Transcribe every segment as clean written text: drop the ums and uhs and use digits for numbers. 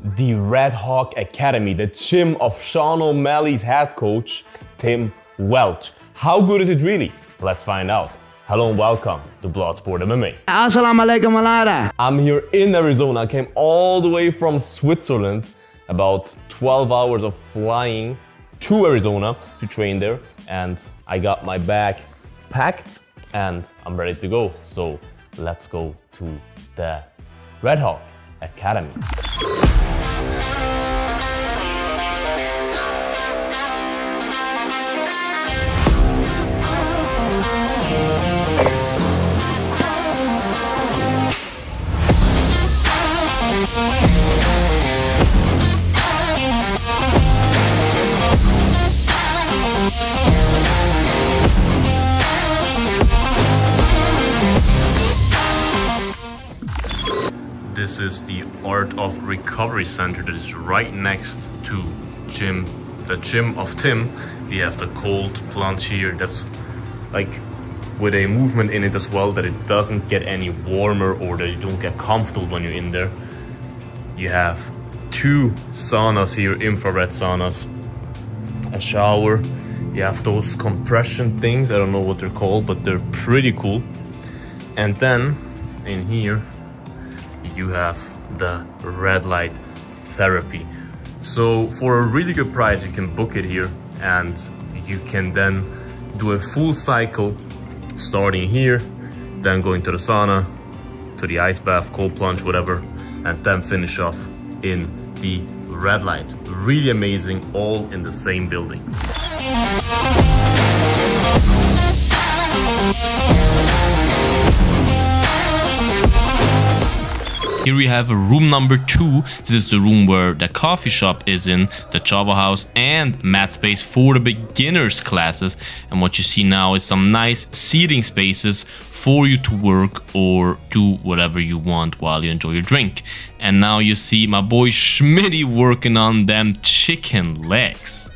the Red Hawk Academy, the gym of Sean O'Malley's head coach, Tim Welch. How good is it really? Let's find out. Hello and welcome to Bloodsport MMA. Assalamu alaikum alaikum. I'm here in Arizona. I came all the way from Switzerland, about 12 hours of flying to Arizona to train there. And I got my bag packed and I'm ready to go. So let's go to the Red Hawk Academy. This is the Art of Recovery Center that is right next to the gym of Tim. We have the cold plunge here that's like with a movement in it as well, that it doesn't get any warmer or that you don't get comfortable when you're in there. You have two saunas here, infrared saunas, a shower. You have those compression things, I don't know what they're called, but they're pretty cool. And then in here you have the red light therapy. So for a really good price, you can book it here and you can then do a full cycle, starting here, then going to the sauna, to the ice bath, cold plunge, whatever, and then finish off in the red light. Really amazing, all in the same building. Here we have room number 2. This is the room where the coffee shop is in, the Java house and mat space for the beginners classes. And what you see now is some nice seating spaces for you to work or do whatever you want while you enjoy your drink. And now you see my boy Schmitty working on them chicken legs.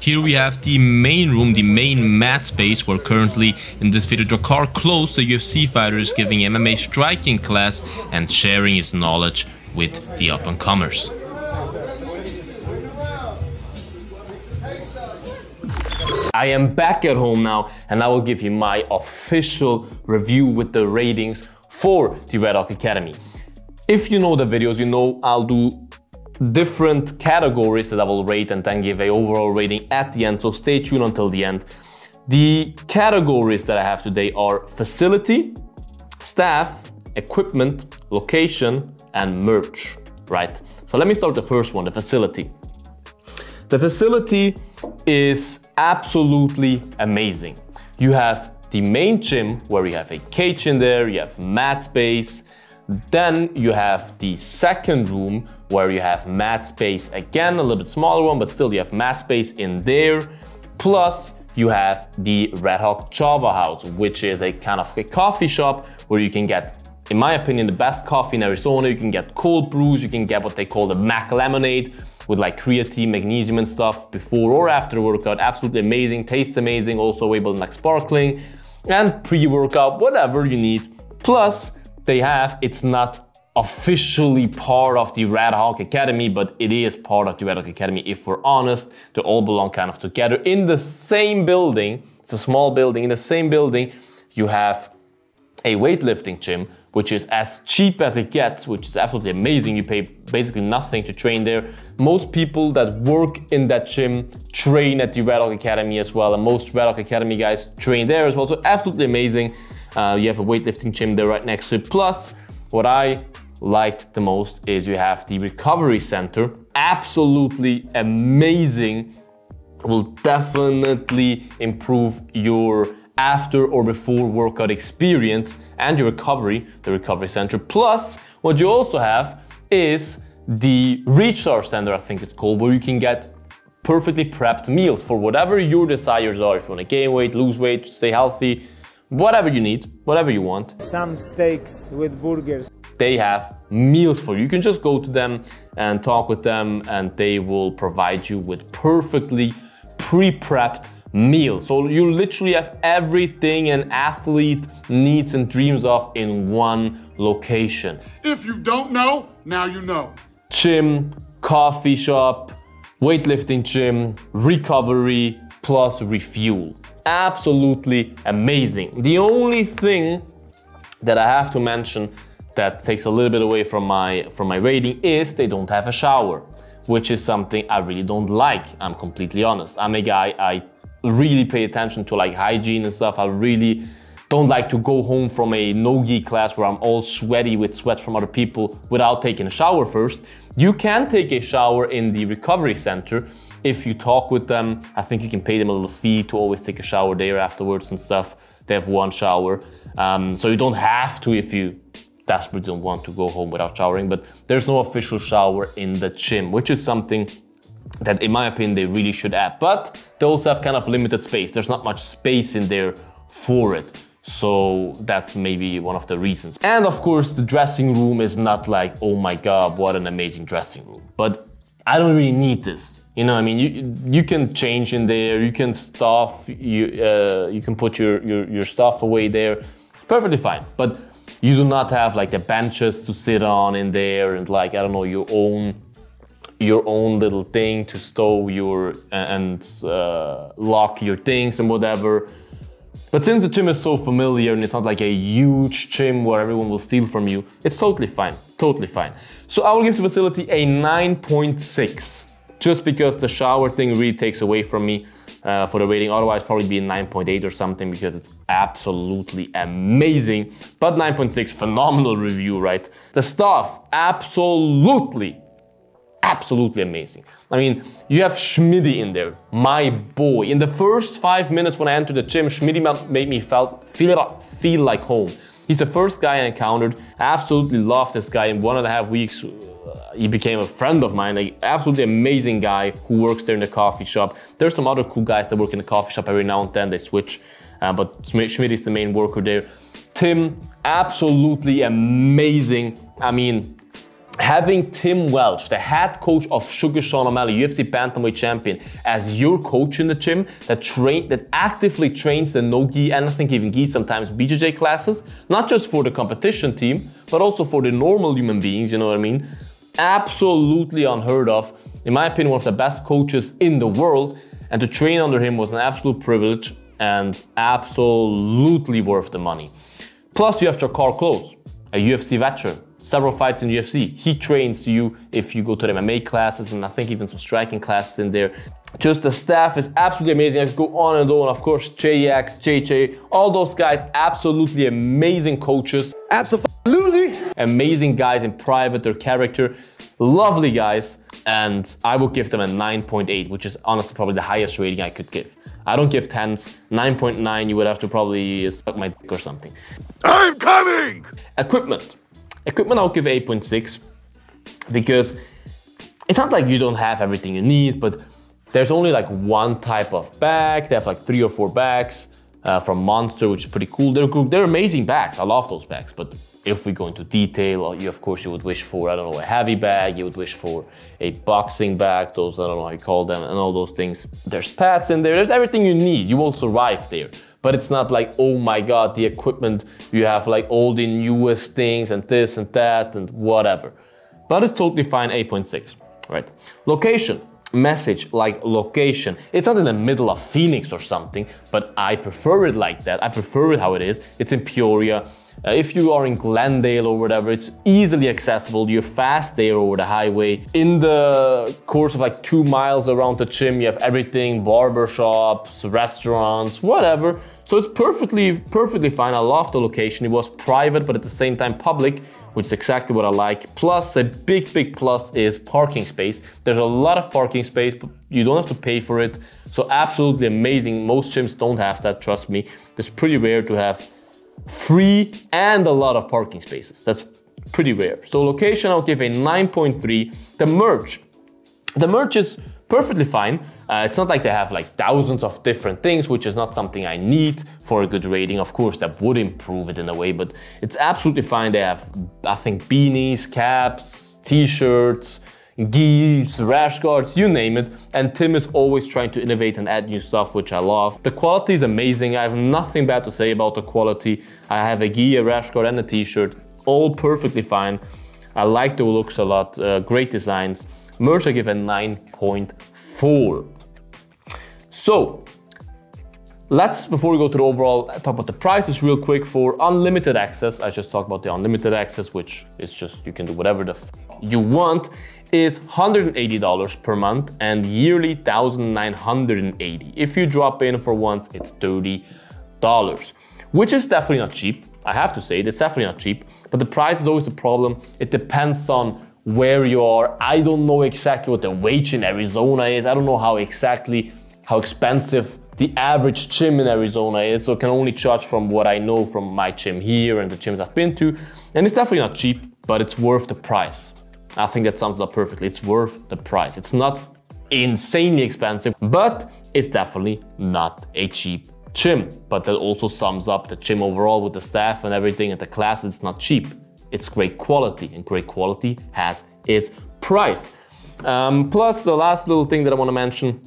Here we have the main room, the main mat space, where currently in this video Jakar Close, the UFC fighter, is giving MMA striking class and sharing his knowledge with the up-and-comers. I am back at home now and I will give you my official review with the ratings for the Red Hawk Academy. If you know the videos, you know I'll do different categories that I will rate and then give a overall rating at the end, so stay tuned until the end. The categories that I have today are facility, staff, equipment, location, and merch, right? So let me start with the first one, the facility. The facility is absolutely amazing. You have the main gym where you have a cage in there, you have mat space. Then you have the second room where you have mat space, again a little bit smaller one, but still you have mat space in there. Plus you have the Red Hawk Java house, which is a kind of a coffee shop where you can get, in my opinion, the best coffee in Arizona. You can get cold brews, you can get what they call the Mac lemonade with like creatine, magnesium and stuff before or after the workout. Absolutely amazing, tastes amazing, also available in like sparkling and pre-workout, whatever you need. Plus they have, it's not officially part of the Red Hawk Academy, but it is part of the Red Hawk Academy if we're honest. They all belong kind of together in the same building. It's a small building. In the same building, you have a weightlifting gym, which is as cheap as it gets, which is absolutely amazing. You pay basically nothing to train there. Most people that work in that gym train at the Red Hawk Academy as well, and most Red Hawk Academy guys train there as well, so absolutely amazing. You have a weightlifting gym there right next to it. Plus, what I liked the most is you have the recovery center. Absolutely amazing. Will definitely improve your after or before workout experience and your recovery, the recovery center. Plus, what you also have is the Recharge Center, I think it's called, where you can get perfectly prepped meals for whatever your desires are. If you want to gain weight, lose weight, stay healthy, whatever you need, whatever you want. Some steaks with burgers. they have meals for you. You can just go to them and talk with them, and they will provide you with perfectly pre-prepped meals. So you literally have everything an athlete needs and dreams of in one location. If you don't know, now you know. Gym, coffee shop, weightlifting gym, recovery, plus refuel. Absolutely amazing. The only thing that I have to mention that takes a little bit away from my rating is they don't have a shower, which is something I really don't like. I'm completely honest. I'm a guy, I really pay attention to like hygiene and stuff. I really don't like to go home from a no-gi class where I'm all sweaty with sweat from other people without taking a shower first. You can take a shower in the recovery center if you talk with them. I think you can pay them a little fee to always take a shower there afterwards and stuff. They have one shower. So you don't have to if you desperately don't want to go home without showering, but there's no official shower in the gym, which is something that in my opinion they really should add. But they also have kind of limited space. There's not much space in there for it. So that's maybe one of the reasons. And of course the dressing room is not like, oh my God, what an amazing dressing room. But I don't really need this. You know what I mean? You can change in there, you can stuff, you can put your stuff away there. Perfectly fine. But you do not have like the benches to sit on in there and like, I don't know, your own little thing to stow your and lock your things and whatever. But since the gym is so familiar and it's not like a huge gym where everyone will steal from you, it's totally fine, totally fine. So I will give the facility a 9.6, just because the shower thing really takes away from me for the rating. Otherwise probably be a 9.8 or something because it's absolutely amazing. But 9.6, phenomenal review, right? The staff, absolutely amazing. I mean, you have Schmidty in there, my boy. In the first 5 minutes when I entered the gym, Schmidty made me feel like home. He's the first guy I encountered. I absolutely love this guy. In 1.5 weeks, he became a friend of mine. Like, absolutely amazing guy who works there in the coffee shop. There's some other cool guys that work in the coffee shop every now and then. They switch, but Schmidty is the main worker there. Tim, absolutely amazing. I mean, having Tim Welch, the head coach of Suga Sean O'Malley, UFC Bantamweight champion, as your coach in the gym that actively trains the no-gi and I think even gi sometimes BJJ classes, not just for the competition team, but also for the normal human beings, you know what I mean? Absolutely unheard of. In my opinion, one of the best coaches in the world, and to train under him was an absolute privilege and absolutely worth the money. Plus you have Jakar Close, a UFC veteran. Several fights in UFC. He trains you if you go to the MMA classes and I think even some striking classes in there. Just the staff is absolutely amazing. I could go on and on. Of course, JX, JJ, all those guys, absolutely amazing coaches. Absolutely. Amazing guys in private, their character. Lovely guys. And I would give them a 9.8, which is honestly probably the highest rating I could give. I don't give 10s. 9.9, you would have to probably suck my dick or something. I'm coming! Equipment, I'll give 8.6 because it's not like you don't have everything you need, but there's only like one type of bag. They have like 3 or 4 bags from Monster, which is pretty cool. They're amazing bags. I love those bags. But if we go into detail, of course you would wish for, I don't know, a heavy bag. You would wish for a boxing bag. Those, I don't know how you call them, and all those things. There's pads in there. There's everything you need. You will survive there. But it's not like, oh my God, the equipment, you have like all the newest things and this and that and whatever. But it's totally fine, 8.6, right? Location, message like location. It's not in the middle of Phoenix or something, but I prefer it like that. I prefer it how it is. It's in Peoria. If you are in Glendale or whatever, it's easily accessible. You're fast there over the highway. In the course of like 2 miles around the gym, you have everything, barbershops, restaurants, whatever. So it's perfectly fine. I love the location. It was private, but at the same time public, which is exactly what I like. Plus, a big plus is parking space. There's a lot of parking space, but you don't have to pay for it. So absolutely amazing. Most gyms don't have that, trust me. It's pretty rare to have free and a lot of parking spaces. That's pretty rare. So location, I'll give a 9.3. The merch is perfectly fine. It's not like they have like thousands of different things, which is not something I need for a good rating. Of course, that would improve it in a way, but it's absolutely fine. They have, I think, beanies, caps, t-shirts, geese, rash guards, you name it. And Tim is always trying to innovate and add new stuff, which I love. The quality is amazing. I have nothing bad to say about the quality. I have a gi, a rash guard, and a t-shirt, all perfectly fine. I like the looks a lot, great designs. Merch I give a 9.4. So, before we go to the overall, talk about the prices real quick. For unlimited access, I just talked about the unlimited access, which is just, you can do whatever the you want, is $180 per month and yearly $1,980. If you drop in for once, it's $30, which is definitely not cheap. I have to say, it's definitely not cheap, but the price is always a problem. It depends on where you are. I don't know exactly what the wage in Arizona is. I don't know how expensive the average gym in Arizona is, so I can only judge from what I know from my gym here and the gyms I've been to. And it's definitely not cheap, but it's worth the price. I think that sums it up perfectly. It's worth the price. It's not insanely expensive, but it's definitely not a cheap gym. But that also sums up the gym overall with the staff and everything and the class. It's not cheap. It's great quality, and great quality has its price. Plus, the last little thing that I want to mention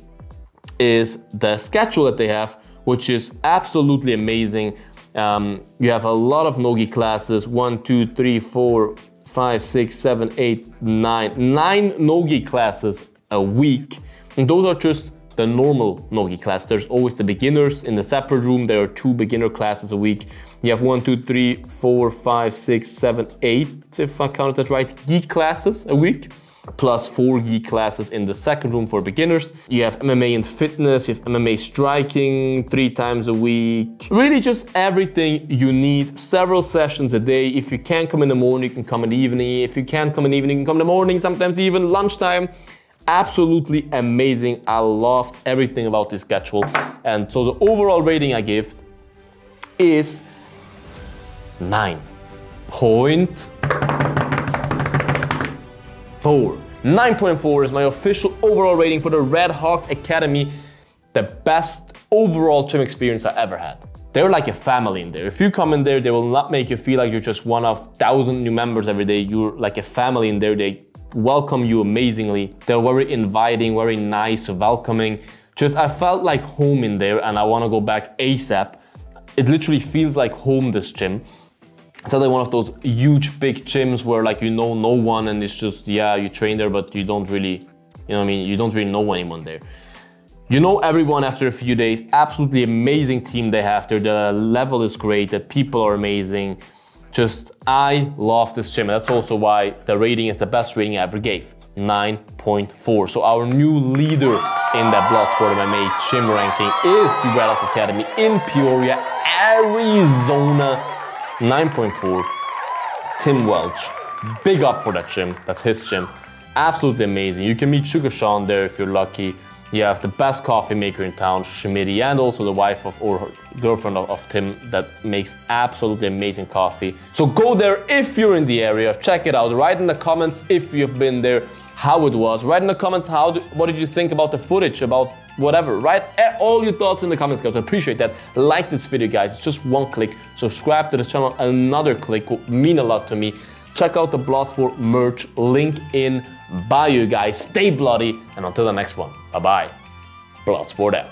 is the schedule that they have, which is absolutely amazing. You have a lot of no-gi classes, 1, 2, 3, 4, 5, 6, 7, 8, 9. 9 no-gi classes a week. And those are just the normal no-gi class. There's always the beginners in the separate room. There are 2 beginner classes a week. You have 1, 2, 3, 4, 5, 6, 7, 8, if I counted that right, gi classes a week, plus 4 gi classes in the second room for beginners. You have MMA and fitness, you have MMA striking 3 times a week. Really just everything you need, several sessions a day. If you can't come in the morning, you can come in the evening. If you can't come in the evening, you can come in the morning, sometimes even lunchtime. Absolutely amazing. I loved everything about this schedule. And so the overall rating I give is 9.4. 9.4 is my official overall rating for the Red Hawk Academy. The best overall gym experience I ever had. They're like a family in there. If you come in there, they will not make you feel like you're just one of 1,000 new members every day. You're like a family in there. They welcome you amazingly. They're very inviting, very nice, welcoming. Just, I felt like home in there and I want to go back ASAP. It literally feels like home, this gym. It's not like one of those huge big gyms where like you know no one and it's just, yeah, you train there, but you don't really, you know what I mean? You don't really know anyone there. You know everyone after a few days. Absolutely amazing team they have there. The level is great, the people are amazing. Just, I love this gym. That's also why the rating is the best rating I ever gave, 9.4. So our new leader in that Bloodsport MMA gym ranking is the Red Hawk Academy in Peoria, Arizona. 9.4, Tim Welch. Big up for that gym. That's his gym. Absolutely amazing. You can meet Suga Sean there if you're lucky. You have the best coffee maker in town, Shmidi, and also the wife of, or her girlfriend of Tim that makes absolutely amazing coffee. So go there if you're in the area. Check it out. Write in the comments if you've been there, how it was. Write in the comments what did you think about the footage, about whatever. Write all your thoughts in the comments, guys. I appreciate that. Like this video, guys. It's just one click. Subscribe to the channel, another click would mean a lot to me. Check out the Bloodsport merch, link in bio, guys. Stay bloody, and until the next one, bye-bye. Bloodsport out.